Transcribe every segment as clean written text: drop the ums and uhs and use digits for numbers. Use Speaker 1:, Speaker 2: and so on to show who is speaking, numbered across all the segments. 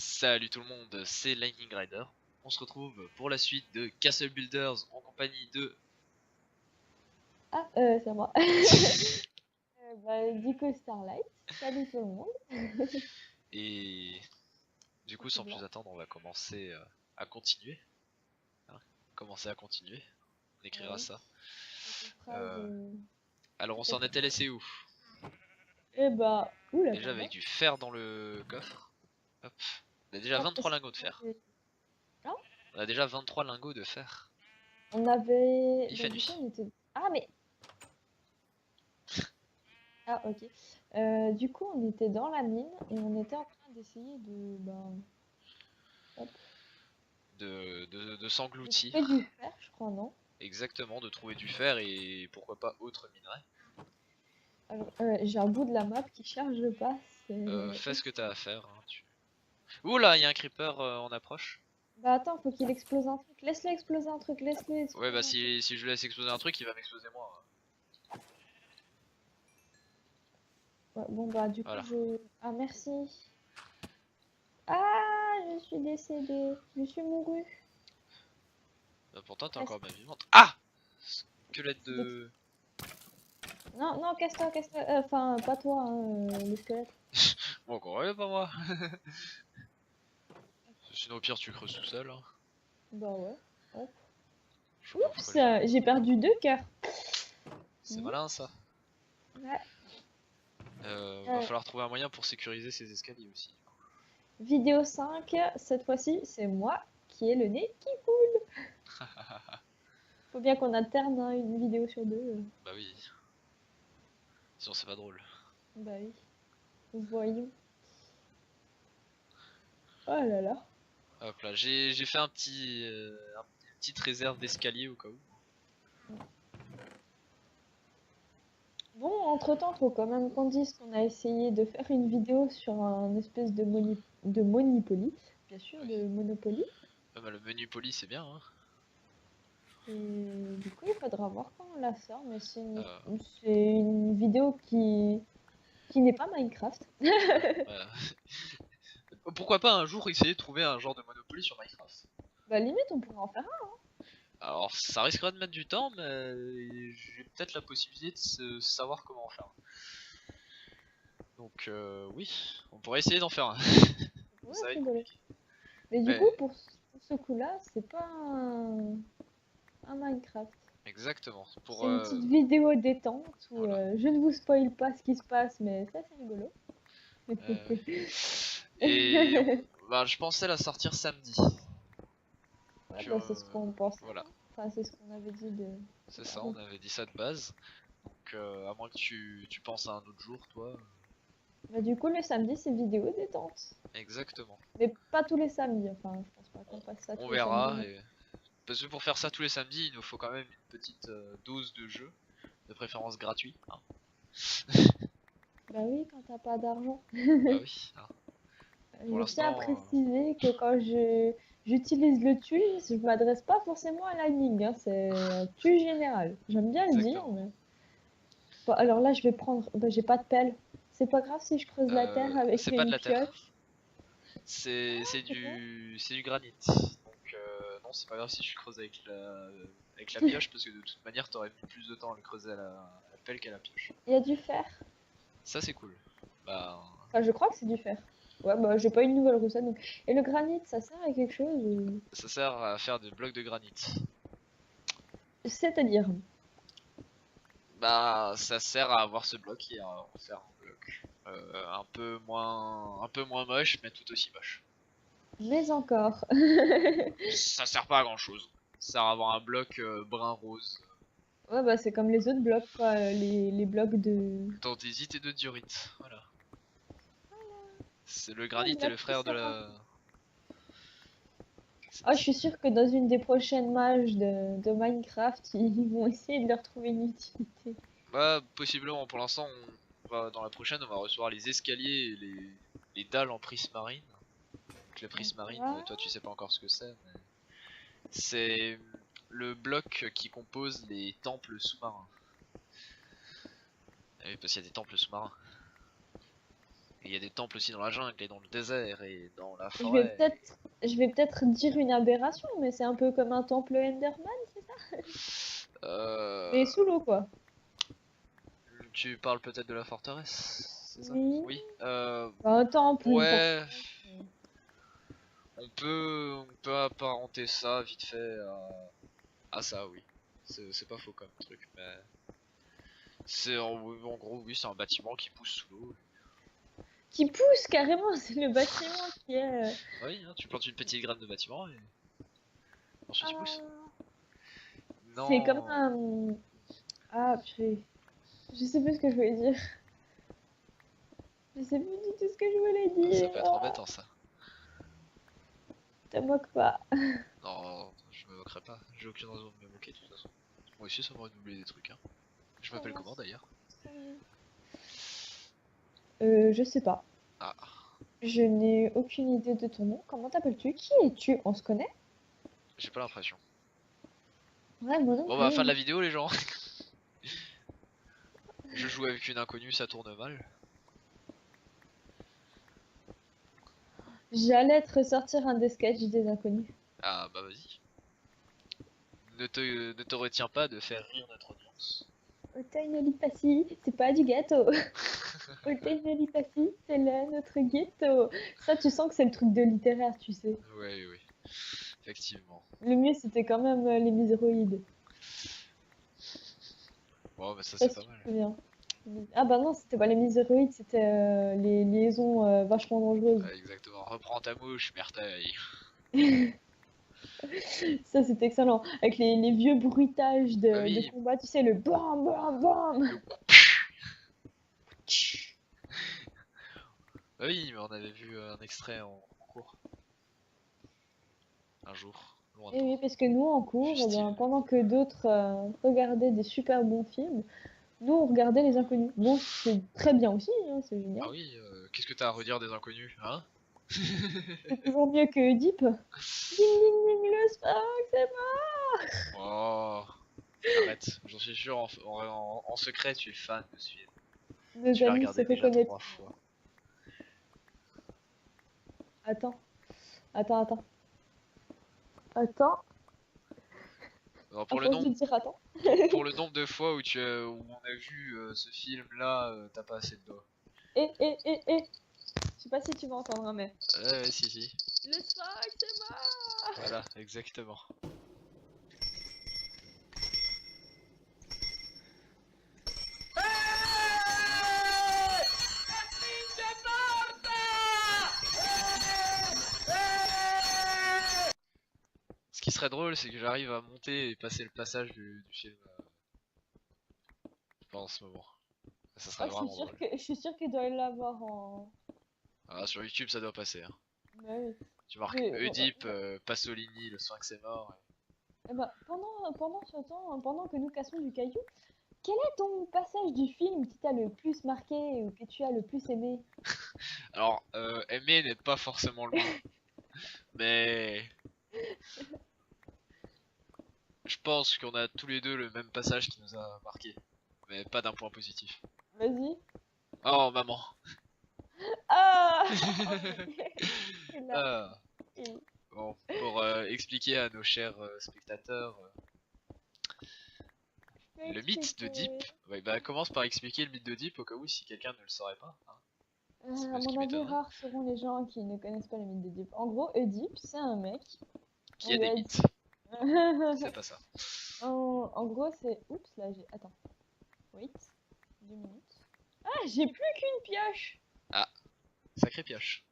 Speaker 1: Salut tout le monde, c'est Lightning Rider. On se retrouve pour la suite de Castle Builders en compagnie de...
Speaker 2: Ah, c'est moi. Du coup, Starlight. Salut tout le monde.
Speaker 1: Et du coup, sans plus attendre, on va commencer à continuer. Hein, commencer à continuer. On écrira
Speaker 2: Ouais,
Speaker 1: ça.
Speaker 2: c'est une phrase.
Speaker 1: Alors on s'en
Speaker 2: Peut-être.
Speaker 1: était laissé où?
Speaker 2: Oula,
Speaker 1: Déjà avec
Speaker 2: pardon.
Speaker 1: du fer dans le coffre. Hop. On a déjà
Speaker 2: Non,
Speaker 1: 23
Speaker 2: parce
Speaker 1: lingots de
Speaker 2: qu'on
Speaker 1: fer.
Speaker 2: avait- non,
Speaker 1: On a déjà 23 lingots de fer.
Speaker 2: on avait.
Speaker 1: Il
Speaker 2: Bah,
Speaker 1: fait
Speaker 2: du coup,
Speaker 1: nuit.
Speaker 2: on était. Ah, mais. Ah, ok. Du coup, on était dans la mine et on était en train d'essayer de. Hop,
Speaker 1: De
Speaker 2: de trouver du
Speaker 1: s'engloutir.
Speaker 2: fer, je crois, non?
Speaker 1: Exactement, de trouver du fer et pourquoi pas autre minerai.
Speaker 2: Alors, j'ai un bout de la map qui charge pas.
Speaker 1: Fais ce que t'as à faire. Hein, Oula, il y a un creeper en approche.
Speaker 2: Bah, attends, faut qu'il explose un truc. Laisse-le exploser un truc, laisse-le
Speaker 1: Ouais,
Speaker 2: exploser
Speaker 1: bah
Speaker 2: un truc.
Speaker 1: si je laisse exploser un truc, il va m'exploser moi.
Speaker 2: Ouais, bon, bah, du coup,
Speaker 1: Voilà.
Speaker 2: je. Ah, merci. Ah, je suis décédée. Je suis mourue.
Speaker 1: Pourtant, t'es encore
Speaker 2: Presque.
Speaker 1: bien vivante. Ah, squelette
Speaker 2: De qui?
Speaker 1: de...
Speaker 2: Non, non, casse-toi, casse-toi. Enfin, pas toi, hein, le squelette.
Speaker 1: Bon, encore ouais, pas moi. Sinon, au pire, tu creuses tout seul. Hein.
Speaker 2: Bah ouais. Hop.
Speaker 1: Je sais pas pourquoi
Speaker 2: Oups,
Speaker 1: les...
Speaker 2: j'ai perdu 2 cœurs.
Speaker 1: C'est
Speaker 2: Mhm.
Speaker 1: malin, ça.
Speaker 2: Ouais.
Speaker 1: Va
Speaker 2: Euh,
Speaker 1: falloir trouver un moyen pour sécuriser ces escaliers aussi.
Speaker 2: Vidéo 5, cette fois-ci, c'est moi qui ai le nez qui coule. Faut bien qu'on alterne hein, une vidéo sur deux.
Speaker 1: Bah oui. Sinon, c'est pas drôle.
Speaker 2: Bah oui. Voyons. Oh là là.
Speaker 1: Hop là, j'ai fait une petite réserve d'escalier au cas où.
Speaker 2: Bon, entre-temps, faut quand même qu'on dise qu'on a essayé de faire une vidéo sur un espèce de Monopoly. Bien sûr,
Speaker 1: Oui.
Speaker 2: de Monopoly.
Speaker 1: Bah, le menu poli, c'est bien. Hein.
Speaker 2: Et du coup, il faudra voir quand on la sort, mais
Speaker 1: Euh,
Speaker 2: c'est une vidéo qui n'est pas Minecraft.
Speaker 1: voilà. Pourquoi pas un jour essayer de trouver un genre de Monopoly sur Minecraft?
Speaker 2: Bah limite, on pourrait en faire un.
Speaker 1: Alors ça risquera de mettre du temps, mais j'ai peut-être la possibilité de savoir comment en faire. Donc oui, on pourrait essayer d'en faire un.
Speaker 2: Ouais,
Speaker 1: Ça va être
Speaker 2: rigolo.
Speaker 1: compliqué.
Speaker 2: Mais du coup,
Speaker 1: Mais
Speaker 2: pour ce coup-là, c'est pas un Minecraft.
Speaker 1: exactement.
Speaker 2: C'est une petite vidéo détente où
Speaker 1: Voilà.
Speaker 2: je ne vous spoil pas ce qui se passe, mais ça, c'est rigolo.
Speaker 1: Euh, et bah, je pensais la sortir samedi.
Speaker 2: Ouais,
Speaker 1: Que,
Speaker 2: bah, c'est ce qu'on pensait,
Speaker 1: voilà,
Speaker 2: hein. Enfin, c'est ce qu'on avait dit de
Speaker 1: c'est ça,
Speaker 2: faire.
Speaker 1: on avait dit ça de base. Donc à moins que tu penses à un autre jour, toi.
Speaker 2: Bah, du coup, le samedi, c'est vidéo détente.
Speaker 1: Exactement.
Speaker 2: Mais pas tous les samedis, enfin, je pense pas qu'on
Speaker 1: On,
Speaker 2: fasse ça
Speaker 1: on
Speaker 2: tous les samedis.
Speaker 1: verra. Parce que pour faire ça tous les samedis, il nous faut quand même une petite dose de jeu, de préférence gratuit. Hein.
Speaker 2: Bah oui, quand t'as pas d'argent.
Speaker 1: Bah oui. Hein. Pour
Speaker 2: Je tiens à
Speaker 1: l'instant,
Speaker 2: préciser que quand j'utilise le tulle, je m'adresse pas forcément à Lightning, hein, c'est un tulle général. J'aime bien le dire,
Speaker 1: exactement.
Speaker 2: mais... Bon, alors là, je vais prendre... Bah, j'ai pas de pelle. C'est pas grave si je creuse la terre avec
Speaker 1: C'est pas de
Speaker 2: une
Speaker 1: la terre.
Speaker 2: pioche.
Speaker 1: C'est du granit. Donc non, c'est pas grave si je creuse avec la pioche parce que de toute manière, t'aurais mis plus de temps à le creuser à la pelle qu'à la pioche.
Speaker 2: Il y a du fer.
Speaker 1: Ça c'est cool. Bah,
Speaker 2: Enfin, je crois que c'est du fer. Ouais, bah, j'ai pas une nouvelle recette, donc... Et le granit, ça sert à quelque chose
Speaker 1: ça sert à faire des blocs de granit.
Speaker 2: C'est-à-dire...
Speaker 1: Bah, ça sert à avoir ce bloc et à en faire un bloc un peu moins moche, mais tout aussi moche.
Speaker 2: Mais encore.
Speaker 1: Ça sert pas à grand chose. Ça sert à avoir un bloc brun rose
Speaker 2: Ouais, bah, c'est comme les autres blocs, quoi. Les blocs de...
Speaker 1: d'andésite et de diorite. Voilà. C'est le
Speaker 2: Un
Speaker 1: granit et
Speaker 2: bloc
Speaker 1: le
Speaker 2: qui
Speaker 1: frère de
Speaker 2: sert à...
Speaker 1: la.
Speaker 2: Ah, je suis sûre que dans une des prochaines mages de Minecraft, ils vont essayer de leur trouver une utilité.
Speaker 1: Bah, possiblement. Pour l'instant, dans la prochaine, on va recevoir les escaliers et les dalles en prismarine. Donc, la prismarine,
Speaker 2: Ah,
Speaker 1: toi, tu sais pas encore ce que c'est, mais c'est le bloc qui compose les temples sous-marins. Ah oui, parce qu'il y a des temples sous-marins. Et il y a des temples aussi dans la jungle et dans le désert et dans la
Speaker 2: Je vais
Speaker 1: forêt.
Speaker 2: peut-être dire une aberration, mais c'est un peu comme un temple Enderman, c'est ça?
Speaker 1: Euh,
Speaker 2: Mais sous l'eau, quoi.
Speaker 1: Tu parles peut-être de la forteresse, c'est ça?
Speaker 2: Oui.
Speaker 1: Oui.
Speaker 2: Enfin, un temple, une
Speaker 1: Ouais,
Speaker 2: forteresse.
Speaker 1: on peut apparenter ça vite fait à ça, oui. C'est pas faux comme truc, mais c'est en gros, oui, c'est un bâtiment qui pousse sous l'eau.
Speaker 2: Qui pousse carrément, c'est le bâtiment qui est.
Speaker 1: Oui, hein, tu plantes une petite graine de bâtiment et ensuite il pousse.
Speaker 2: Ah, c'est comme
Speaker 1: Non,
Speaker 2: un. Ah, purée. Je sais plus ce que je voulais dire. Je sais plus du tout ce que je voulais
Speaker 1: ça
Speaker 2: dire.
Speaker 1: peut être
Speaker 2: Ah,
Speaker 1: embêtant ça.
Speaker 2: te moque pas.
Speaker 1: Non, je me moquerai pas. J'ai aucune raison de me moquer de toute façon. Moi aussi, ça m'aurait doublé des trucs. Hein. Je
Speaker 2: Oh,
Speaker 1: m'appelle comment
Speaker 2: mince.
Speaker 1: d'ailleurs?
Speaker 2: Je sais pas.
Speaker 1: Ah,
Speaker 2: Je n'ai aucune idée de ton nom. Comment t'appelles-tu? Qui es-tu? On se connaît?
Speaker 1: j'ai pas l'impression.
Speaker 2: Ouais, moi non
Speaker 1: Bon bah, fin de
Speaker 2: plus.
Speaker 1: la vidéo, les gens. Je joue avec une inconnue, ça tourne mal.
Speaker 2: J'allais te ressortir un des sketchs des inconnus.
Speaker 1: Ah bah vas-y. Ne te retiens pas de faire rire notre audience.
Speaker 2: Otainoli Passi, c'est pas du gâteau. Otainoli Passi, c'est là notre ghetto. Ça, tu sens que c'est le truc de littéraire, tu sais.
Speaker 1: Oui, oui, effectivement.
Speaker 2: Le mieux, c'était quand même les miséroïdes.
Speaker 1: Bon, bah ça
Speaker 2: Je sais
Speaker 1: c'est
Speaker 2: pas si
Speaker 1: pas
Speaker 2: tu
Speaker 1: mal.
Speaker 2: te souviens. Ah bah non, c'était pas les miséroïdes, c'était les liaisons vachement dangereuses.
Speaker 1: Ouais, exactement. Reprends ta mouche, Merteil.
Speaker 2: Ça, c'était excellent. Avec les vieux bruitages
Speaker 1: Bah
Speaker 2: de
Speaker 1: oui,
Speaker 2: combat, tu sais, le bam bam bam.
Speaker 1: le... Bah oui, mais on avait vu un extrait en cours. Un jour,
Speaker 2: Et
Speaker 1: lointain.
Speaker 2: oui, parce que nous, en cours, eh ben,
Speaker 1: Fustile.
Speaker 2: pendant que d'autres regardaient des super bons films, nous, on regardait Les Inconnus. Bon, c'est très bien aussi, hein, c'est génial.
Speaker 1: Ah oui, qu'est-ce que t'as à redire des inconnus, hein?
Speaker 2: C'est toujours mieux que Deep. Ding ding ding, le Spark, c'est mort.
Speaker 1: Oh, arrête, j'en suis sûr, en secret, tu es fan de ce film.
Speaker 2: Nos
Speaker 1: Tu l'as
Speaker 2: amis se
Speaker 1: regardé déjà 3
Speaker 2: reconnaîtront.
Speaker 1: fois.
Speaker 2: Attends, attends. Attends,
Speaker 1: Alors,
Speaker 2: à
Speaker 1: pour le
Speaker 2: force
Speaker 1: nombre,
Speaker 2: de dire attends.
Speaker 1: pour le nombre de fois où on a vu ce film-là, t'as pas assez de doigts.
Speaker 2: Eh. Je sais pas si tu vas entendre, hein, mais.
Speaker 1: Ouais, si, si.
Speaker 2: Le Spark, c'est mort.
Speaker 1: Voilà, exactement. Ce qui serait drôle, c'est que j'arrive à monter et passer le passage du film pendant ce moment. Ça serait
Speaker 2: Ah,
Speaker 1: vraiment drôle.
Speaker 2: je suis sûre qu'il doit l'avoir en.
Speaker 1: Ah, sur YouTube, ça doit passer. Hein.
Speaker 2: Bah oui.
Speaker 1: Tu marques
Speaker 2: Bah,
Speaker 1: Oedipe, Pasolini, le sphinx est mort.
Speaker 2: eh ben, pendant ce temps, pendant que nous cassons du caillou, quel est ton passage du film qui t'a le plus marqué ou que tu as le plus aimé?
Speaker 1: Alors, aimer n'est pas forcément le mot, mais je pense qu'on a tous les deux le même passage qui nous a marqué, mais pas d'un point positif.
Speaker 2: Vas-y.
Speaker 1: Oh maman.
Speaker 2: Ah! Il l'a.
Speaker 1: Ah,
Speaker 2: Il-
Speaker 1: bon, pour expliquer à nos chers spectateurs
Speaker 2: je peux
Speaker 1: le mythe de Deep,
Speaker 2: expliquer.
Speaker 1: ouais, bah commence par expliquer le mythe de Deep au cas où si quelqu'un ne le saurait pas. Hein. C'est
Speaker 2: À
Speaker 1: ce qui
Speaker 2: mon avis,
Speaker 1: m'étonnerait.
Speaker 2: rares seront les gens qui ne connaissent pas le mythe d'Oedipe. En gros, Oedipe, c'est un mec.
Speaker 1: Qui
Speaker 2: On
Speaker 1: a
Speaker 2: lui
Speaker 1: des
Speaker 2: a
Speaker 1: mythes,
Speaker 2: dit.
Speaker 1: c'est pas ça.
Speaker 2: En gros, c'est. Oups, là, j'ai. Attends. Wait. 2 minutes. Ah, j'ai plus qu'une pioche!
Speaker 1: Ah, sacré pioche.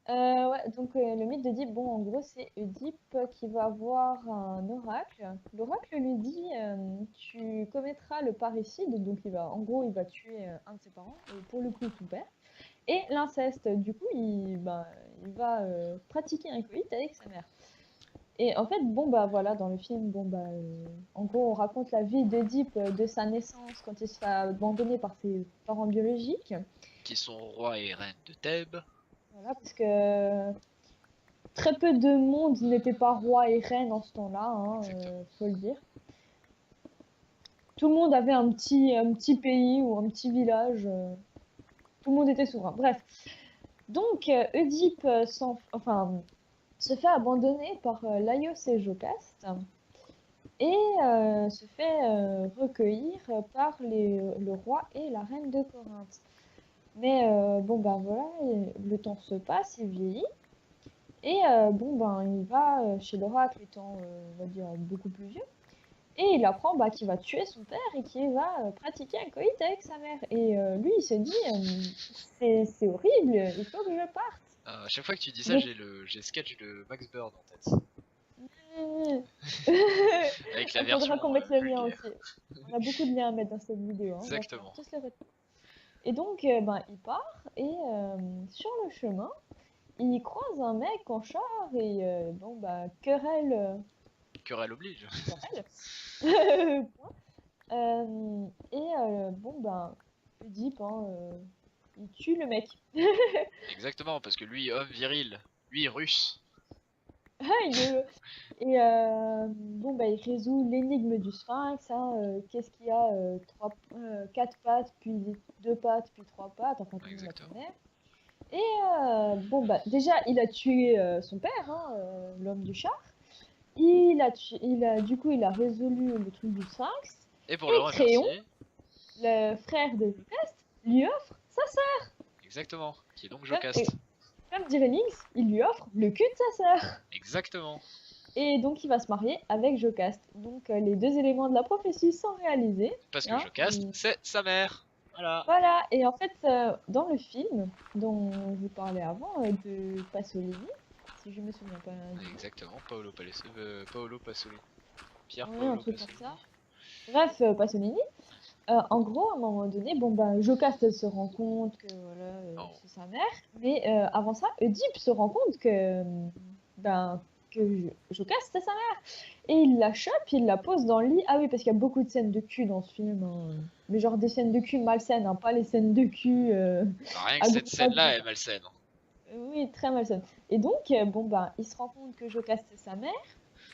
Speaker 2: Ouais, donc le mythe d'Oedipe, bon, en gros, c'est Oedipe qui va voir un oracle. L'oracle lui dit tu commettras le parricide, donc en gros, il va tuer un de ses parents, pour le coup, son père, et l'inceste. Du coup, il va pratiquer un coït avec sa mère. Et en fait, bon, bah voilà, dans le film, bon, bah, en gros, on raconte la vie d'Oedipe de sa naissance quand il se fait abandonner par ses parents biologiques.
Speaker 1: Qui sont rois et reines de Thèbes.
Speaker 2: Voilà, parce que très peu de monde n'était pas roi et reine en ce temps-là, hein,
Speaker 1: Exactement.
Speaker 2: faut le dire. Tout le monde avait un petit pays ou un petit village. Tout le monde était souverain. Bref. Donc, Oedipe se fait abandonner par Laios et Jocaste et se fait recueillir par le roi et la reine de Corinthe. Mais bon, ben voilà, le temps se passe, il vieillit. Et bon, ben il va chez l'oracle étant, on va dire, beaucoup plus vieux. Et il apprend bah, qu'il va tuer son père et qu'il va pratiquer un coït avec sa mère. Et lui, il se dit, c'est horrible, il faut que je parte.
Speaker 1: À chaque fois que tu dis ça,
Speaker 2: Donc,
Speaker 1: j'ai le sketch de Max Bird en tête. Avec la
Speaker 2: il
Speaker 1: version
Speaker 2: faudra qu'on mette le lien
Speaker 1: vulgaire.
Speaker 2: aussi. On a beaucoup de liens à mettre dans cette vidéo. Hein. On va
Speaker 1: Exactement.
Speaker 2: tous les retenir. Et donc, ben, il part et sur le chemin, il croise un mec en char et bon, bah, querelle.
Speaker 1: Querelle oblige.
Speaker 2: Querelle. Point. Bon, ben, Oedipe, hein, il tue le mec.
Speaker 1: Exactement, parce que lui, homme viril, lui, russe.
Speaker 2: Et bon, bah, il résout l'énigme du sphinx. Hein, qu'est-ce qu'il y a quatre pattes, puis deux pattes, puis trois pattes. Enfin, tout le monde la
Speaker 1: Exactement.
Speaker 2: connaît. Et bon, bah, déjà, il a tué son père, hein, l'homme du char. Du coup, il a résolu le truc du sphinx.
Speaker 1: Et pour le
Speaker 2: Et Créon,
Speaker 1: remercier,
Speaker 2: le frère de Jocaste, lui offre sa sœur.
Speaker 1: exactement, qui est donc
Speaker 2: Comme,
Speaker 1: Jocaste.
Speaker 2: comme dirait Lynx, il lui offre le cul de sa sœur.
Speaker 1: Exactement.
Speaker 2: Et donc, il va se marier avec Jocaste. Donc, les deux éléments de la prophétie sont réalisés.
Speaker 1: Parce que
Speaker 2: Hein,
Speaker 1: Jocaste, c'est sa mère. Voilà.
Speaker 2: voilà. Et en fait, dans le film dont je vous parlais avant, de Pasolini, si je me souviens pas du nom,
Speaker 1: Exactement, Paolo Pasolini. Pierre
Speaker 2: ouais, un
Speaker 1: Paolo
Speaker 2: truc comme
Speaker 1: Pasolini.
Speaker 2: ça. Bref, Pasolini. En gros, à un moment donné, bon, bah, Jocaste elle se rend compte que voilà,
Speaker 1: Oh.
Speaker 2: c'est sa mère. Mais avant ça, Oedipe se rend compte ben, que Jocaste c'est sa mère. Et il la chope, il la pose dans le lit. Ah oui, parce qu'il y a beaucoup de scènes de cul dans ce film. Hein. Mais genre des scènes de cul malsaines, hein, pas les scènes de cul
Speaker 1: Bah, rien que
Speaker 2: à
Speaker 1: cette
Speaker 2: gros
Speaker 1: scène-là est malsaine.
Speaker 2: oui, très malsaines. Et donc, bon, bah, il se rend compte que Jocaste c'est sa mère.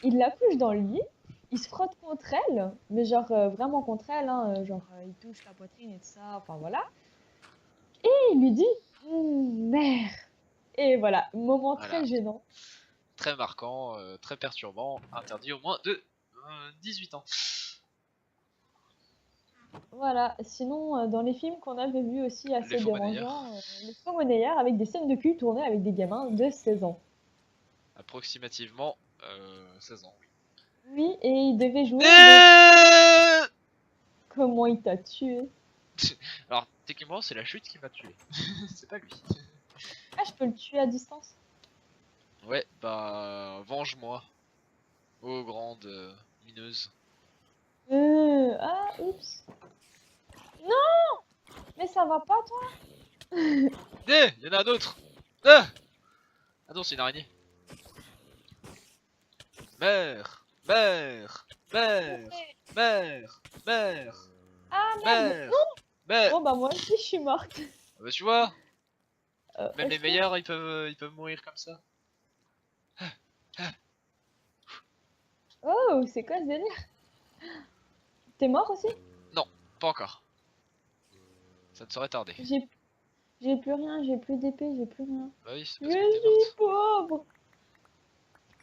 Speaker 2: Il la couche dans le lit. Il se frotte contre elle, mais genre vraiment contre elle, hein, genre il touche la poitrine et tout ça, enfin voilà. Et il lui dit mère. Et voilà, moment
Speaker 1: Voilà.
Speaker 2: très gênant.
Speaker 1: Très marquant, très perturbant, interdit au moins de 18 ans.
Speaker 2: Voilà, sinon dans les films qu'on avait vus aussi
Speaker 1: Les
Speaker 2: assez
Speaker 1: faux monnayeurs.
Speaker 2: dérangeants, les faux monnayeurs avec des scènes de cul tournées avec des gamins de 16 ans.
Speaker 1: Approximativement 16 ans, oui.
Speaker 2: Oui, et il devait jouer des... Comment il t'a tué?
Speaker 1: Alors, techniquement, c'est la chute qui m'a tué. C'est pas lui.
Speaker 2: Ah, je peux le tuer à distance?
Speaker 1: Ouais, bah, venge-moi. Ô grande mineuse.
Speaker 2: Ah, oups. Non! Mais ça va pas, toi?
Speaker 1: Eh, y'en a d'autres. Ah, ah non, c'est une araignée. Mère, mère, mère, mère, mère,
Speaker 2: Ah, merde!
Speaker 1: mère, mère.
Speaker 2: Bon, bah, moi aussi, je suis morte.
Speaker 1: Ah bah, tu vois, même les
Speaker 2: Est-ce que...
Speaker 1: meilleurs, ils peuvent mourir comme ça.
Speaker 2: Oh, c'est quoi ce délire? T'es mort aussi?
Speaker 1: Non, pas encore. Ça ne saurait tarder.
Speaker 2: J'ai j'ai plus rien, j'ai plus d'épée, j'ai plus rien.
Speaker 1: Bah oui, c'est
Speaker 2: Je
Speaker 1: parce que t'es
Speaker 2: suis
Speaker 1: morte.
Speaker 2: pauvre.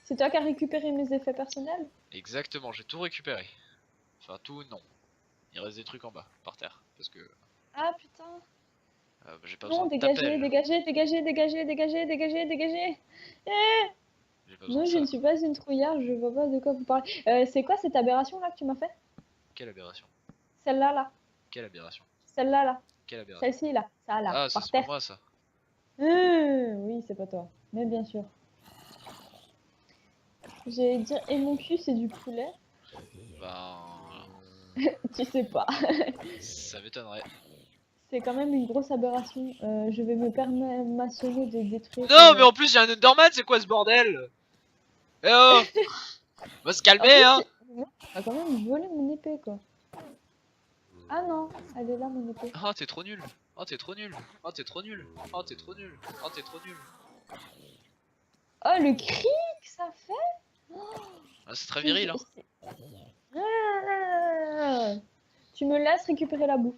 Speaker 2: C'est toi qui as récupéré mes effets personnels?
Speaker 1: Exactement, j'ai tout récupéré. Enfin, tout, non. Il reste des trucs en bas, par terre. Parce que
Speaker 2: Ah putain.
Speaker 1: bah, j'ai pas besoin
Speaker 2: Non,
Speaker 1: de
Speaker 2: dégagez,
Speaker 1: t'appel.
Speaker 2: dégagez, dégagez, dégagez, dégagez, dégagez, dégagez. Eh
Speaker 1: J'ai pas besoin
Speaker 2: non,
Speaker 1: de
Speaker 2: je ne
Speaker 1: ça.
Speaker 2: suis pas une trouillarde, je vois pas de quoi vous parlez. C'est quoi cette aberration là que tu m'as fait?
Speaker 1: Quelle aberration.
Speaker 2: Celle-là là,
Speaker 1: Quelle aberration.
Speaker 2: celle-là là,
Speaker 1: Quelle aberration.
Speaker 2: celle-ci là, ça là,
Speaker 1: Ah, ça
Speaker 2: par
Speaker 1: c'est pas
Speaker 2: terre.
Speaker 1: moi ça.
Speaker 2: Oui, c'est pas toi, mais bien sûr. J'allais dire, et mon cul c'est du poulet?
Speaker 1: Ben...
Speaker 2: Tu sais pas.
Speaker 1: Ça m'étonnerait.
Speaker 2: C'est quand même une grosse aberration. Je vais me permettre de détruire.
Speaker 1: Non, mais en plus, il y a un Enderman, c'est quoi ce bordel? Eh oh, on va se
Speaker 2: En
Speaker 1: calmer,
Speaker 2: plus,
Speaker 1: hein.
Speaker 2: t'as quand même volé mon épée quoi. Ah non, elle est là mon épée.
Speaker 1: Oh, t'es trop nul. Oh, t'es trop nul. Oh, t'es trop nul. Oh, t'es trop nul. Oh, t'es trop nul.
Speaker 2: Oh, le cri que ça fait!
Speaker 1: Ah, c'est très viril, hein.
Speaker 2: Tu me laisses récupérer la bouffe.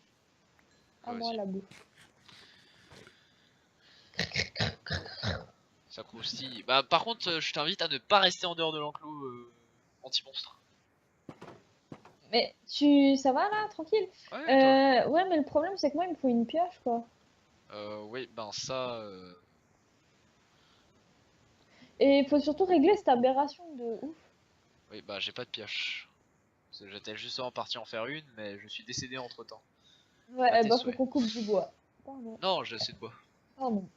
Speaker 2: À
Speaker 1: Ouais,
Speaker 2: moi
Speaker 1: vas-y.
Speaker 2: la bouffe.
Speaker 1: Ça croustille. Bah par contre, je t'invite à ne pas rester en dehors de l'enclos anti-monstre.
Speaker 2: Mais ça va là, tranquille?
Speaker 1: Ouais, et toi?
Speaker 2: Ouais, mais le problème c'est que moi il me faut une pioche quoi.
Speaker 1: Oui, ben ça...
Speaker 2: Et il faut surtout régler cette aberration de ouf.
Speaker 1: Oui, bah j'ai pas de pioche. J'étais justement parti en faire une, mais je suis décédé entre temps.
Speaker 2: Ouais,
Speaker 1: À tes
Speaker 2: bah faut
Speaker 1: souhaits.
Speaker 2: qu'on coupe du bois. Pardon,
Speaker 1: Non, j'ai assez de bois.
Speaker 2: pardon.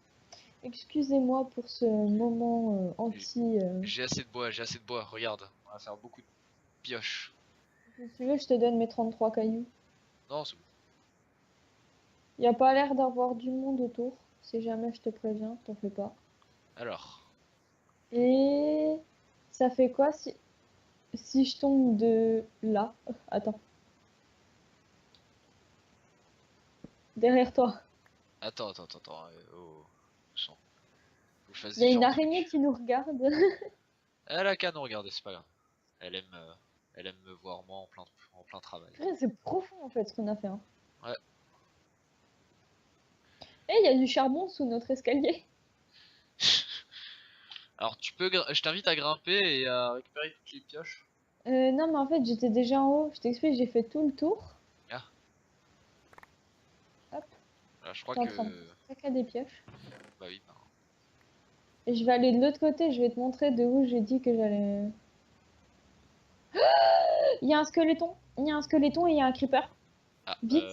Speaker 2: Excusez-moi pour ce moment
Speaker 1: J'ai
Speaker 2: anti.
Speaker 1: j'ai assez de bois, j'ai assez de bois. Regarde, on va faire beaucoup de pioches.
Speaker 2: Si tu veux, je te donne mes 33 cailloux.
Speaker 1: Non, c'est bon.
Speaker 2: Y a pas l'air d'avoir du monde autour. Si jamais je te préviens, t'en fais pas.
Speaker 1: Alors,
Speaker 2: Et ça fait quoi si je tombe de là? Attends, derrière toi.
Speaker 1: attends. Oh, sang. Faut que je fasse
Speaker 2: Il y a une
Speaker 1: différents
Speaker 2: araignée
Speaker 1: trucs.
Speaker 2: qui nous regarde.
Speaker 1: Elle a qu'à nous regarder, c'est pas grave. Elle aime me voir moi en plein travail.
Speaker 2: Purée, c'est profond en fait ce qu'on a fait, hein.
Speaker 1: Ouais.
Speaker 2: Et il y a du charbon sous notre escalier.
Speaker 1: Alors je t'invite à grimper et à récupérer toutes les pioches.
Speaker 2: Non, mais en fait, j'étais déjà en haut. Je t'explique, j'ai fait tout le tour.
Speaker 1: Ah,
Speaker 2: Hop,
Speaker 1: là, je crois
Speaker 2: t'es en train de
Speaker 1: que...
Speaker 2: saccader des pioches.
Speaker 1: Bah oui, bah...
Speaker 2: Et je vais aller de l'autre côté. Je vais te montrer de où j'ai dit que j'allais. Il y a un squeletton. Il y a un squeletton et il y a un creeper.
Speaker 1: Ah,
Speaker 2: Vite.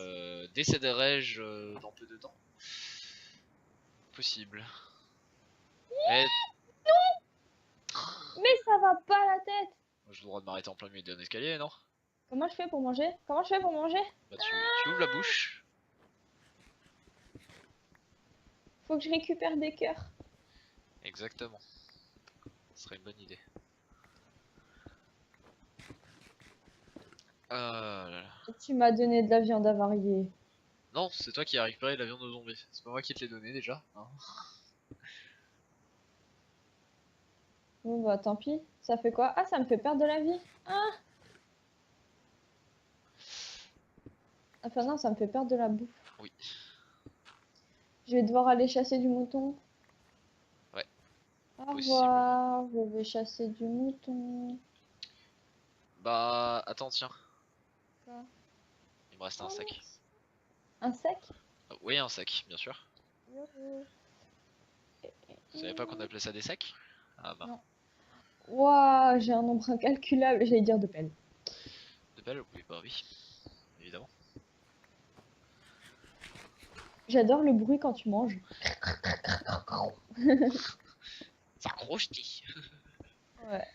Speaker 1: décéderai-je dans peu de temps? Possible. Mais
Speaker 2: Mais ça va pas la tête.
Speaker 1: j'ai le droit de m'arrêter en plein milieu d'un escalier, non?
Speaker 2: Comment je fais pour manger? Comment je fais pour manger?
Speaker 1: Bah tu ouvres la bouche.
Speaker 2: Faut que je récupère des cœurs.
Speaker 1: Exactement. Ce serait une bonne idée. Là là.
Speaker 2: Tu m'as donné de la viande avariée.
Speaker 1: Non, c'est toi qui as récupéré la viande de zombie. C'est pas moi qui te l'ai donné déjà. Hein.
Speaker 2: Bon bah tant pis. Ça fait quoi? Ah, ça me fait perdre de la vie. Ah! Enfin non, ça me fait perdre de la bouffe.
Speaker 1: Oui.
Speaker 2: Je vais devoir aller chasser du mouton.
Speaker 1: Ouais,
Speaker 2: Au
Speaker 1: possiblement.
Speaker 2: revoir. Je vais chasser du mouton.
Speaker 1: Bah attends, tiens.
Speaker 2: Quoi?
Speaker 1: Il me reste un
Speaker 2: Oh,
Speaker 1: sac.
Speaker 2: merci. Un sac?
Speaker 1: Ah, oui, un sac, bien sûr.
Speaker 2: Yo.
Speaker 1: Vous savez pas qu'on appelait ça des sacs? Ah bah.
Speaker 2: Non. Waouh, j'ai un nombre incalculable. J'allais dire de pelle.
Speaker 1: De belles? Oui, bah oui. Évidemment.
Speaker 2: J'adore le bruit quand tu manges.
Speaker 1: Ça croustille.
Speaker 2: Ouais.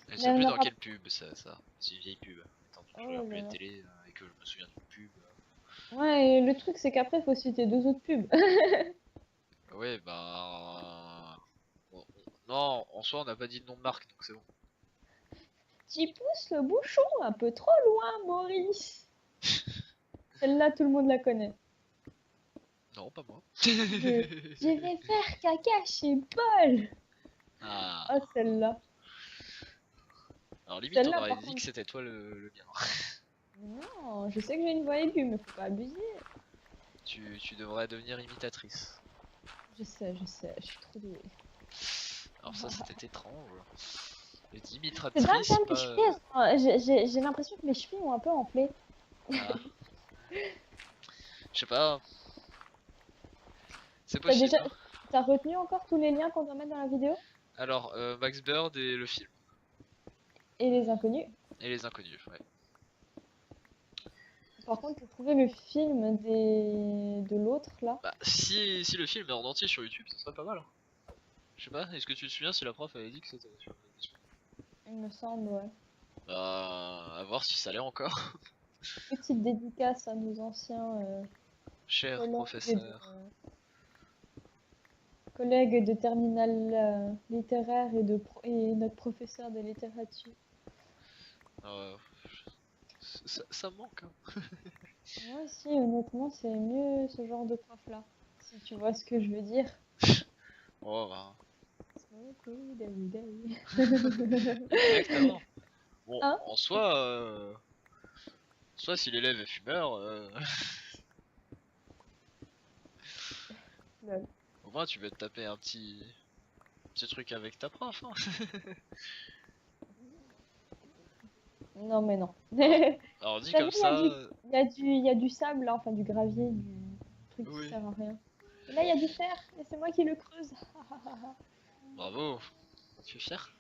Speaker 1: Je
Speaker 2: Mais
Speaker 1: sais
Speaker 2: on
Speaker 1: plus dans
Speaker 2: aura...
Speaker 1: quelle pub ça. C'est une vieille pub. Attends, je
Speaker 2: Oh
Speaker 1: regarde
Speaker 2: là
Speaker 1: plus la
Speaker 2: là.
Speaker 1: télé et que je me souviens d'une pub.
Speaker 2: Ouais, et le truc c'est qu'après faut citer deux autres pubs.
Speaker 1: Ouais, bah. Non, en soi, on n'a pas dit de nom de marque, donc c'est bon.
Speaker 2: Tu pousses le bouchon un peu trop loin, Maurice. Celle-là, tout le monde la connaît.
Speaker 1: Non, pas moi.
Speaker 2: Je vais faire caca chez Paul.
Speaker 1: Ah.
Speaker 2: Oh, celle-là.
Speaker 1: Alors, limite, on
Speaker 2: Celle-là,
Speaker 1: aurait
Speaker 2: par
Speaker 1: dit que
Speaker 2: contre.
Speaker 1: c'était toi le bien.
Speaker 2: Non, je sais que j'ai une voix aiguë, mais faut pas abuser.
Speaker 1: Tu devrais devenir imitatrice.
Speaker 2: Je sais, je suis trop douée.
Speaker 1: Alors, ça, c'était étrange. Et
Speaker 2: C'est dingue
Speaker 1: imitatrice,
Speaker 2: quand même tes
Speaker 1: pas.
Speaker 2: chevilles, j'ai l'impression que mes chevilles ont un peu enflé.
Speaker 1: Ah, je sais pas, c'est
Speaker 2: T'as déjà,
Speaker 1: possible. Hein.
Speaker 2: t'as retenu encore tous les liens qu'on doit mettre dans la vidéo?
Speaker 1: Alors, Max Bird et le film.
Speaker 2: Et les inconnus.
Speaker 1: Et les inconnus, ouais.
Speaker 2: Par contre, pour trouver le film de l'autre, là,
Speaker 1: Bah, si le film est en entier sur YouTube, ça serait pas mal. Hein. Je sais pas, est-ce que tu te souviens si la prof avait dit que c'était sur YouTube?
Speaker 2: il me semble, ouais.
Speaker 1: Bah, à voir si ça l'est encore.
Speaker 2: Petite dédicace à nos anciens
Speaker 1: Cher
Speaker 2: collègues
Speaker 1: professeur.
Speaker 2: collègues de terminale littéraire et notre professeur de littérature.
Speaker 1: Euh, ça me manque. Hein.
Speaker 2: Moi aussi, honnêtement, c'est mieux ce genre de prof-là. Si tu vois ce que je veux dire.
Speaker 1: Oh, bah.
Speaker 2: Smoky day day.
Speaker 1: Exactement. Bon,
Speaker 2: Hein?
Speaker 1: en soi, si l'élève est fumeur,
Speaker 2: Lol.
Speaker 1: Au moins tu vas te taper un petit truc avec ta prof. Hein.
Speaker 2: Non, mais non.
Speaker 1: Alors
Speaker 2: Vous
Speaker 1: dit
Speaker 2: savez,
Speaker 1: comme ça,
Speaker 2: il y a du sable, là, enfin du gravier, du truc qui
Speaker 1: oui,
Speaker 2: sert à rien. Et là, il y a du fer, et c'est moi qui le creuse.
Speaker 1: bravo, tu es fier?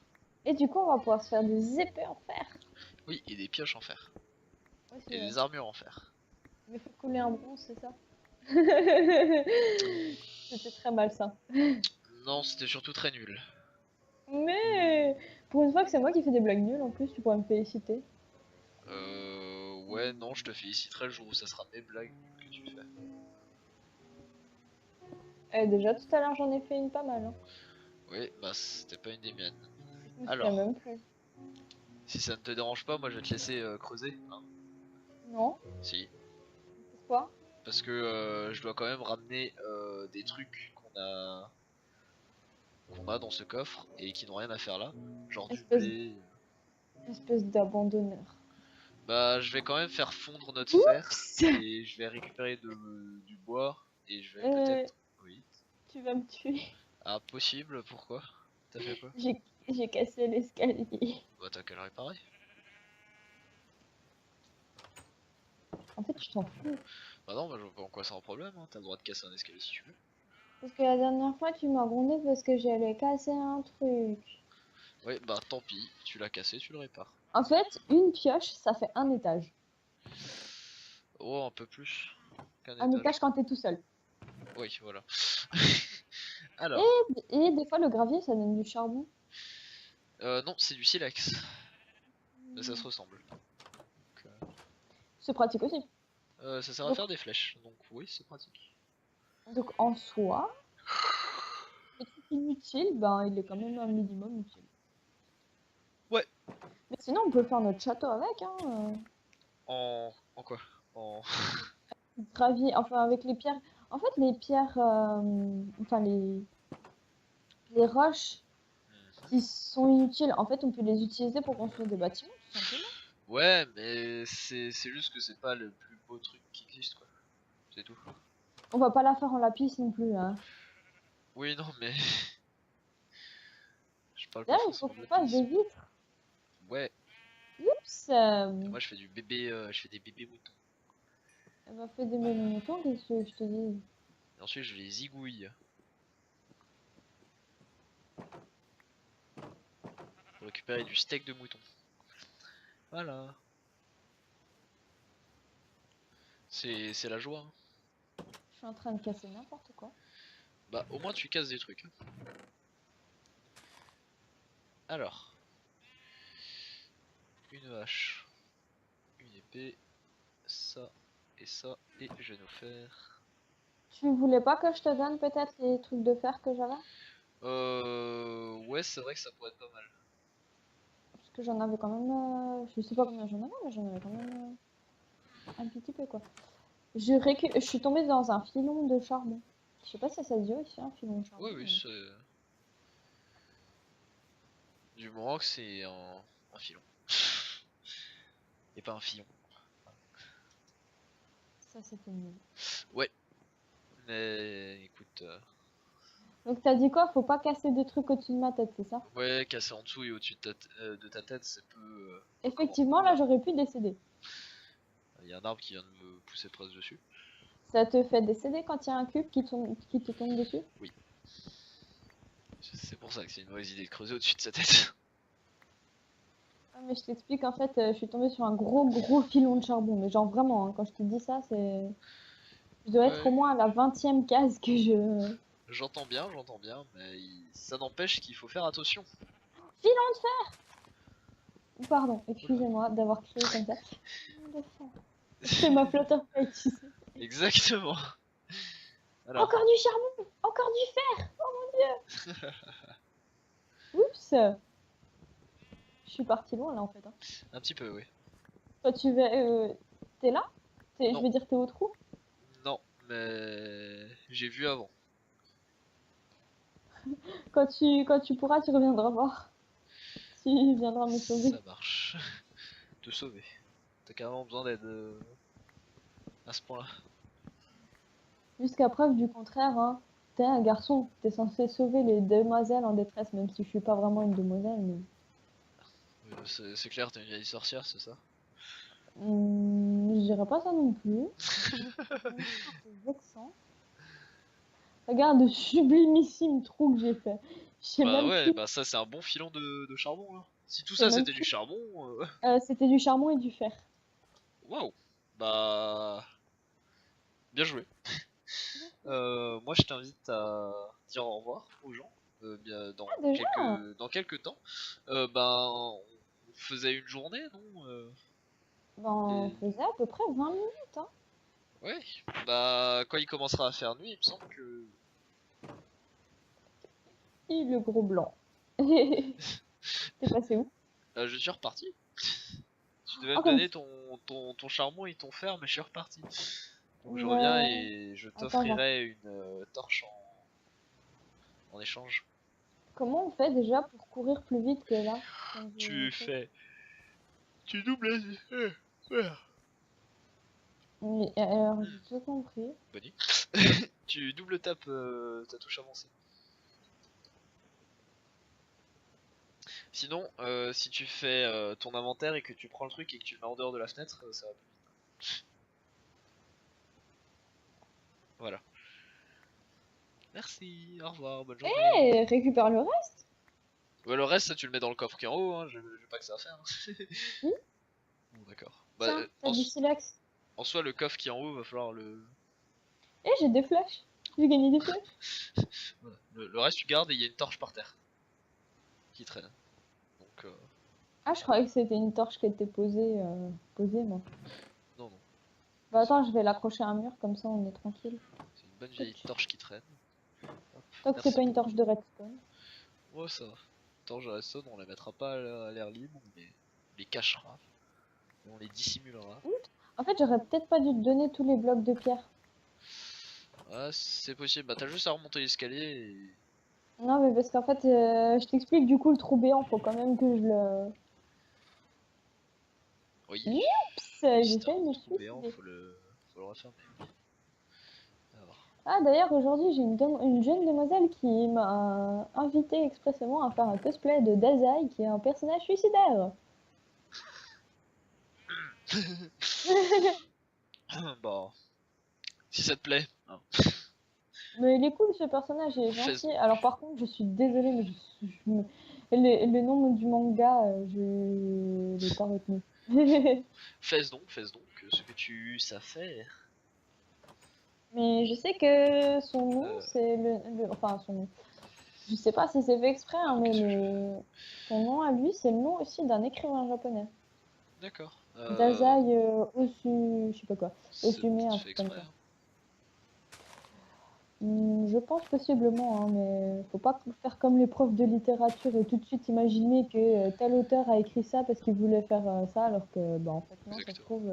Speaker 2: Et du coup, on va pouvoir se faire des épées en fer.
Speaker 1: Oui, et des pioches en fer.
Speaker 2: Ouais, c'est
Speaker 1: Et
Speaker 2: vrai.
Speaker 1: des armures en fer.
Speaker 2: Mais faut couler un bronze, c'est ça? C'était très malsain.
Speaker 1: Non, c'était surtout très nul.
Speaker 2: Mais pour une fois que c'est moi qui fais des blagues nulles, en plus, tu pourrais me féliciter.
Speaker 1: Ouais, non, je te féliciterai le jour où ça sera mes blagues que tu fais.
Speaker 2: Eh, déjà, tout à l'heure, j'en ai fait une pas mal. Hein.
Speaker 1: Oui, bah c'était pas une des miennes.
Speaker 2: Je me souviens
Speaker 1: Alors,
Speaker 2: même plus.
Speaker 1: si ça ne te dérange pas, moi je vais te laisser creuser. Hein.
Speaker 2: Non?
Speaker 1: Si.
Speaker 2: Pourquoi?
Speaker 1: Parce que je dois quand même ramener des trucs qu'on a dans ce coffre et qui n'ont rien à faire là. Genre du
Speaker 2: Espèce,
Speaker 1: blé.
Speaker 2: espèce d'abandonneur.
Speaker 1: Bah je vais quand même faire fondre notre fer
Speaker 2: Oups!
Speaker 1: et je vais récupérer du bois et je vais
Speaker 2: Euh,
Speaker 1: peut-être... Oui.
Speaker 2: tu vas me tuer.
Speaker 1: Ah possible, pourquoi? T'as fait quoi?
Speaker 2: J'ai cassé l'escalier.
Speaker 1: Bah t'as qu'à le réparer.
Speaker 2: En fait, je t'en fous.
Speaker 1: Bah non, bah je vois pas en quoi c'est un problème, hein. T'as le droit de casser un escalier si tu veux.
Speaker 2: Parce que la dernière fois, tu m'as grondé parce que j'allais casser un truc.
Speaker 1: Oui, bah tant pis, tu l'as cassé, tu le répares.
Speaker 2: En fait, une pioche, ça fait un étage.
Speaker 1: Oh, un peu plus qu'un
Speaker 2: Un
Speaker 1: étage.
Speaker 2: étage quand t'es tout seul.
Speaker 1: Oui, voilà. Alors,
Speaker 2: Et des fois, le gravier, ça donne du charbon.
Speaker 1: non, c'est du silex, mais ça se ressemble. Donc,
Speaker 2: C'est pratique aussi.
Speaker 1: ça sert à
Speaker 2: Donc,
Speaker 1: faire des flèches, donc oui, c'est pratique.
Speaker 2: donc en soi, le truc inutile, ben, il est quand même un minimum utile.
Speaker 1: Ouais.
Speaker 2: Mais sinon, on peut faire notre château avec, hein.
Speaker 1: En quoi? En...
Speaker 2: Gravier, enfin, avec les pierres. En fait, les pierres, enfin, les roches qui sont inutiles, en fait, on peut les utiliser pour construire des bâtiments, tout simplement.
Speaker 1: Ouais, mais c'est juste que c'est pas le plus beau truc qui existe, quoi. C'est tout.
Speaker 2: On va pas la faire en lapis non plus, hein.
Speaker 1: Oui, non, mais je parle pas
Speaker 2: D'ailleurs, il faut
Speaker 1: forcément de
Speaker 2: qu'on
Speaker 1: la
Speaker 2: fasse
Speaker 1: piste.
Speaker 2: des vitres.
Speaker 1: Ouais,
Speaker 2: Oups!
Speaker 1: et moi je fais du bébé, je fais des bébés moutons.
Speaker 2: Elle m'a fait des bébés moutons, qu'est-ce que je te dis?
Speaker 1: Et ensuite je les zigouille pour récupérer du steak de mouton. Voilà. C'est la joie. Hein.
Speaker 2: Je suis en train de casser n'importe quoi.
Speaker 1: Bah au moins tu casses des trucs. Hein. Alors, une hache, une épée, ça, et je vais nous faire...
Speaker 2: Tu voulais pas que je te donne peut-être les trucs de fer que j'avais?
Speaker 1: Ouais, c'est vrai que ça pourrait être pas mal.
Speaker 2: Parce que j'en avais quand même, je sais pas combien j'en avais, mais j'en avais quand même un petit peu quoi. Je suis tombée dans un filon de charbon. Je sais pas si ça se dit aussi, un filon de charbon.
Speaker 1: Oui, oui, c'est... Du moment que c'est un filon. Et pas un fillon.
Speaker 2: Ça, c'était nul.
Speaker 1: Ouais, mais écoute...
Speaker 2: Donc t'as dit quoi? Faut pas casser des trucs au-dessus de ma tête, c'est ça?
Speaker 1: Ouais, casser en dessous et au-dessus de ta tête, c'est peu...
Speaker 2: Effectivement, là j'aurais pu décéder.
Speaker 1: Il y a un arbre qui vient de me pousser presque dessus.
Speaker 2: Ça te fait décéder quand il y a un cube qui te tombe dessus?
Speaker 1: Oui. C'est pour ça que c'est une mauvaise idée de creuser au-dessus de sa tête.
Speaker 2: Ah, mais je t'explique, en fait, je suis tombée sur un gros filon de charbon. Mais genre vraiment, hein, quand je te dis ça, c'est... Je dois être au
Speaker 1: Ouais,
Speaker 2: moins à la 20e case que je...
Speaker 1: j'entends bien, mais ça n'empêche qu'il faut faire attention.
Speaker 2: Filon de fer! Pardon, excusez-moi d'avoir crié comme ça. Filon de fer. C'est ma flutterfly, tu sais.
Speaker 1: Exactement. Alors,
Speaker 2: Encore du charbon! Encore du fer! Oh mon dieu! Oups! Je suis partie loin là en fait. Hein.
Speaker 1: un petit peu, oui.
Speaker 2: Toi tu vas... T'es là? Je
Speaker 1: Non,
Speaker 2: veux dire t'es au trou?
Speaker 1: non, mais j'ai vu avant.
Speaker 2: Quand tu pourras, tu reviendras voir. Tu viendras me sauver.
Speaker 1: Ça marche. Te sauver. T'as carrément besoin d'aide à ce point-là.
Speaker 2: Jusqu'à preuve du contraire, hein. T'es un garçon, t'es censé sauver les demoiselles en détresse, même si je suis pas vraiment une demoiselle, mais...
Speaker 1: C'est clair, t'es une vieille sorcière, c'est ça?
Speaker 2: Je dirais pas ça non plus. C'est un peu vexant. Regarde le sublimissime trou que j'ai fait. Je sais
Speaker 1: Bah
Speaker 2: même
Speaker 1: ouais,
Speaker 2: plus.
Speaker 1: bah ça c'est un bon filon de charbon là. Si tout
Speaker 2: Je sais
Speaker 1: ça
Speaker 2: même
Speaker 1: c'était du
Speaker 2: plus.
Speaker 1: charbon,
Speaker 2: C'était du charbon et du fer.
Speaker 1: waouh. Bah bien joué. Moi je t'invite à dire au revoir aux gens bien
Speaker 2: Ah, déjà?
Speaker 1: dans quelques temps. Ben on faisait une journée, non
Speaker 2: Ben, on
Speaker 1: Et
Speaker 2: faisait à peu près 20 minutes, hein.
Speaker 1: ouais, bah quand il commencera à faire nuit, il me semble que
Speaker 2: Et le gros blanc. T'es passé où?
Speaker 1: je suis reparti. Tu devais
Speaker 2: Oh,
Speaker 1: me
Speaker 2: comme...
Speaker 1: donner ton charbon et ton fer, mais je suis reparti. Donc je reviens
Speaker 2: Ouais.
Speaker 1: et je
Speaker 2: Attends, genre,
Speaker 1: t'offrirai une torche en échange.
Speaker 2: comment on fait déjà pour courir plus vite que là? Quand
Speaker 1: Tu
Speaker 2: je...
Speaker 1: fais. Tu doubles la.
Speaker 2: Oui, alors, j'ai tout compris.
Speaker 1: Bonnie. Tu double tapes ta touche avancée. Sinon, si tu fais ton inventaire et que tu prends le truc et que tu le mets en dehors de la fenêtre, ça va plus vite. Voilà. Merci, au revoir, bonne journée.
Speaker 2: Eh, récupère le reste.
Speaker 1: Ouais, le reste, ça tu le mets dans le coffre qui est en haut, hein, j'ai pas que ça à faire. Hein.
Speaker 2: Oui,
Speaker 1: Bon, d'accord. Bah,
Speaker 2: tiens, t'as du silex.
Speaker 1: en soi, le coffre qui est en haut, va falloir le.
Speaker 2: Eh, j'ai des flèches. J'ai gagné des flèches.
Speaker 1: Voilà. Le reste, tu gardes et il y a une torche par terre qui traîne. Donc,
Speaker 2: Ah, je croyais que c'était une torche qui était posée, moi.
Speaker 1: non, non.
Speaker 2: Bah attends, je vais l'accrocher à un mur, comme ça on est tranquille.
Speaker 1: C'est une bonne vieille
Speaker 2: Touch.
Speaker 1: torche qui traîne. Hop,
Speaker 2: Tant que c'est
Speaker 1: merci
Speaker 2: pas une
Speaker 1: beaucoup.
Speaker 2: torche de redstone.
Speaker 1: Ouais, ça va. Torche de redstone, on les mettra pas à l'air libre, on les cachera. Et on les dissimulera.
Speaker 2: Oups. En fait, j'aurais peut-être pas dû te donner tous les blocs de pierre.
Speaker 1: Ah, c'est possible. Bah, t'as juste à remonter l'escalier et.
Speaker 2: Non, mais parce qu'en fait, je t'explique, du coup, le trou béant, faut quand même que je le...
Speaker 1: Oui.
Speaker 2: Oups,
Speaker 1: Oui,
Speaker 2: j'ai
Speaker 1: si t'as
Speaker 2: failli
Speaker 1: un
Speaker 2: me
Speaker 1: trou béant,
Speaker 2: suicider.
Speaker 1: faut le refermer. Alors.
Speaker 2: Ah, d'ailleurs, aujourd'hui, j'ai une jeune demoiselle qui m'a invité expressément à faire un cosplay de Dazai, qui est un personnage suicidaire.
Speaker 1: Bon, si ça te plaît. Hein.
Speaker 2: Mais il est cool ce personnage, il est
Speaker 1: Fais
Speaker 2: gentil.
Speaker 1: donc.
Speaker 2: Alors par contre, je suis désolée, mais le nom du manga, je l'ai pas retenu.
Speaker 1: Fais donc ce que tu sais faire.
Speaker 2: Mais je sais que son nom,
Speaker 1: Euh,
Speaker 2: c'est enfin son nom. Je sais pas si c'est fait exprès, hein, mais
Speaker 1: Qu'est-ce que je fais?
Speaker 2: son nom à lui, c'est le nom aussi d'un écrivain japonais.
Speaker 1: D'accord.
Speaker 2: Dazai je sais pas quoi.
Speaker 1: C'est
Speaker 2: Osume,
Speaker 1: peut-être
Speaker 2: un
Speaker 1: fait
Speaker 2: truc comme
Speaker 1: exprès.
Speaker 2: ça.
Speaker 1: Hein.
Speaker 2: Je pense possiblement, hein, mais faut pas faire comme les profs de littérature et tout de suite imaginer que tel auteur a écrit ça parce qu'il voulait faire ça, alors que, bah, en fait, non, ça se
Speaker 1: Exactement.
Speaker 2: trouve,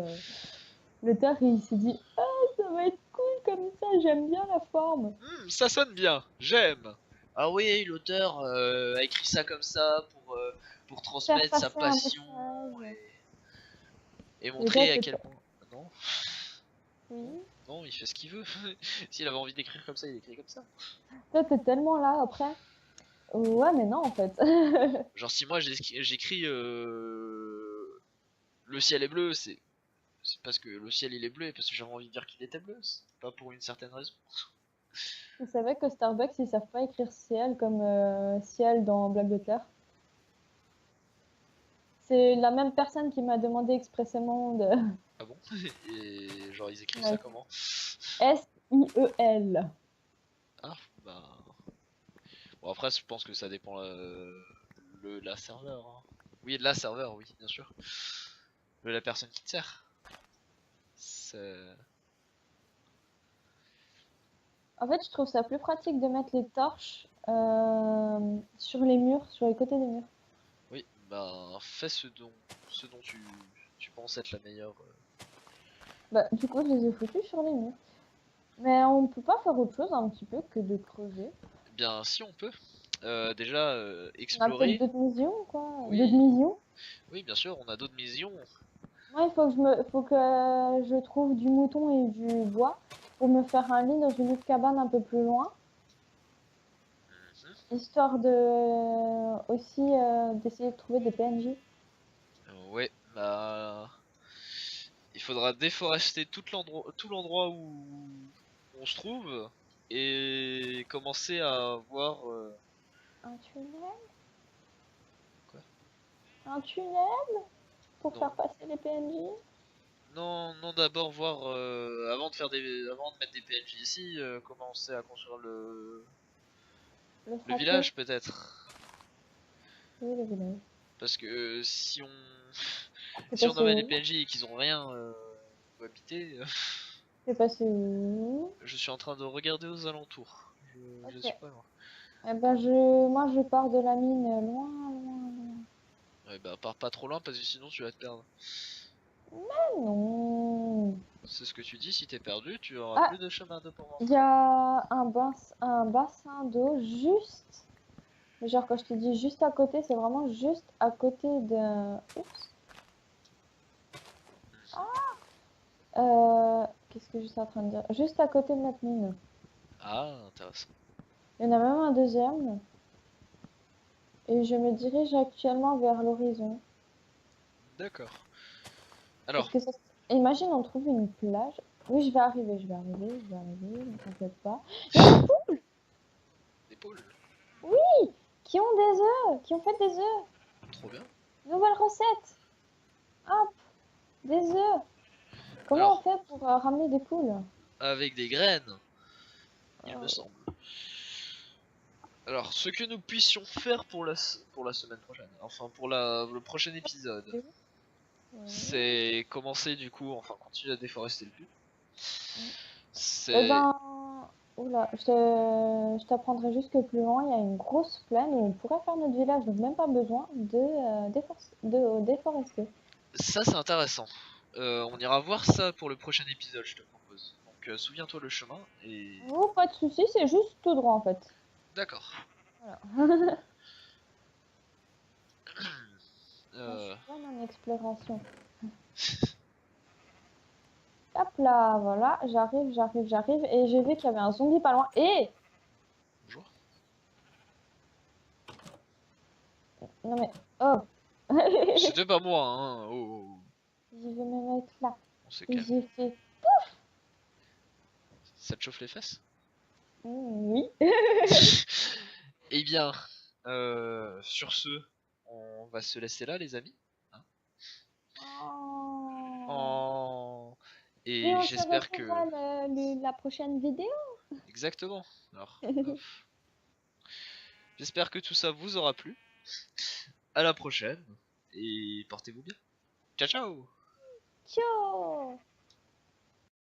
Speaker 2: l'auteur il s'est dit, ah, ça va être cool comme ça, j'aime bien la forme.
Speaker 1: Ça sonne bien. J'aime. Ah oui, l'auteur a écrit ça comme ça pour
Speaker 2: Faire
Speaker 1: transmettre sa
Speaker 2: passer un
Speaker 1: passion
Speaker 2: message.
Speaker 1: et
Speaker 2: Et
Speaker 1: montrer
Speaker 2: toi,
Speaker 1: à
Speaker 2: t'es
Speaker 1: quel
Speaker 2: pas.
Speaker 1: point. Non,
Speaker 2: Oui.
Speaker 1: non, il fait ce qu'il veut. S'il avait envie d'écrire comme ça, il écrit comme ça.
Speaker 2: Toi, t'es tellement là après. Ouais, mais non, en fait.
Speaker 1: Genre si moi j'écris le ciel est bleu, c'est parce que le ciel il est bleu et parce que j'avais envie de dire qu'il était bleu, c'est pas pour une certaine raison.
Speaker 2: Vous savez que Starbucks, ils savent pas écrire ciel comme ciel dans Black Butler. C'est la même personne qui m'a demandé expressément de.
Speaker 1: Ah bon? Et genre ils écrivent ça
Speaker 2: Ouais.
Speaker 1: comment?
Speaker 2: Siel.
Speaker 1: Ah bah bon après je pense que ça dépend la serveur. Hein. Oui la serveur oui bien sûr. De la personne qui te sert. C'est
Speaker 2: En fait, je trouve ça plus pratique de mettre les torches sur les murs, sur les côtés des murs.
Speaker 1: oui bah fais ce dont tu penses être la meilleure.
Speaker 2: Bah, du coup, je les ai foutus sur les murs. Mais on peut pas faire autre chose un petit peu que de creuser.
Speaker 1: Eh bien si on peut. Déjà
Speaker 2: On a peut-être
Speaker 1: explorer.
Speaker 2: d'autres missions, quoi. D'autres
Speaker 1: Oui
Speaker 2: missions.
Speaker 1: oui bien sûr on a d'autres missions.
Speaker 2: Moi, faut que je trouve du mouton et du bois pour me faire un lit dans une autre cabane un peu plus loin. Histoire de aussi d'essayer de trouver des PNJ.
Speaker 1: Ouais, bah... Il faudra déforester tout l'endroit où on se trouve et commencer à voir...
Speaker 2: Un tunnel?
Speaker 1: Quoi?
Speaker 2: Un tunnel pour
Speaker 1: Non.
Speaker 2: faire passer les PNJ?
Speaker 1: Non, non, d'abord voir, avant de mettre des PNJ ici, commencer à construire
Speaker 2: Le
Speaker 1: le
Speaker 2: tracé?
Speaker 1: village peut-être.
Speaker 2: Oui, le village.
Speaker 1: Parce que si on,
Speaker 2: C'est
Speaker 1: si on
Speaker 2: passé
Speaker 1: emmène des
Speaker 2: où?
Speaker 1: PNJ et qu'ils ont rien où habiter,
Speaker 2: C'est passé où?
Speaker 1: je suis en train de regarder aux alentours. Je
Speaker 2: Ok.
Speaker 1: suis pas loin.
Speaker 2: Eh ben moi je pars de la mine loin, loin, loin.
Speaker 1: Ouais, bah pars pas trop loin parce que sinon tu vas te perdre.
Speaker 2: Ah non.
Speaker 1: C'est ce que tu dis, si t'es perdu, tu auras
Speaker 2: Ah,
Speaker 1: plus de chemin de pour
Speaker 2: il
Speaker 1: rentrer.
Speaker 2: y a un bassin d'eau juste. Mais genre quand je te dis juste à côté, c'est vraiment juste à côté de. Oups. Qu'est-ce que je suis en train de dire? Juste à côté de notre mine.
Speaker 1: Ah, intéressant.
Speaker 2: Il y en a même un deuxième. Et je me dirige actuellement vers l'horizon.
Speaker 1: D'accord.
Speaker 2: Parce
Speaker 1: Alors,
Speaker 2: que ça... Imagine on trouve une plage. Oui, je vais arriver, je vais arriver, je vais arriver, ne t'inquiète pas. Il y a des poules
Speaker 1: des poules.
Speaker 2: qui ont des œufs, qui ont fait des œufs.
Speaker 1: Trop bien.
Speaker 2: Nouvelle recette. Hop, des œufs. Comment on
Speaker 1: Alors,
Speaker 2: fait pour ramener des poules?
Speaker 1: avec des graines, il me
Speaker 2: Euh,
Speaker 1: semble. Alors, ce que nous puissions faire pour la semaine prochaine, enfin pour le prochain épisode,
Speaker 2: ouais.
Speaker 1: c'est commencer du coup, enfin continuer à déforester le but.
Speaker 2: Eh
Speaker 1: C'est
Speaker 2: ben, oula, je t'apprendrai juste que plus loin, il y a une grosse plaine où on pourrait faire notre village, donc même pas besoin de déforester.
Speaker 1: ça, c'est intéressant. On ira voir ça pour le prochain épisode, je te propose. Donc, souviens-toi le chemin et
Speaker 2: Oh, pas de souci, c'est juste tout droit en fait.
Speaker 1: d'accord.
Speaker 2: Voilà. Moi, je
Speaker 1: Euh,
Speaker 2: suis bonne en exploration. Hop là, voilà, j'arrive, et j'ai vu qu'il y avait un zombie pas loin. Et
Speaker 1: Bonjour.
Speaker 2: non mais, oh,
Speaker 1: C'était pas moi, hein. Oh, oh,
Speaker 2: je vais me mettre là.
Speaker 1: on se
Speaker 2: Et
Speaker 1: calme.
Speaker 2: j'ai fait,
Speaker 1: Ça te chauffe les fesses?
Speaker 2: Oui.
Speaker 1: Eh bien, sur ce, on va se laisser là, les amis. Hein.
Speaker 2: Oh.
Speaker 1: En...
Speaker 2: Et
Speaker 1: Et
Speaker 2: on se
Speaker 1: j'espère que...
Speaker 2: retrouvera la prochaine vidéo.
Speaker 1: Exactement. Alors, hop. J'espère que tout ça vous aura plu. À la prochaine. Et portez-vous bien. Ciao, ciao!
Speaker 2: Ciao.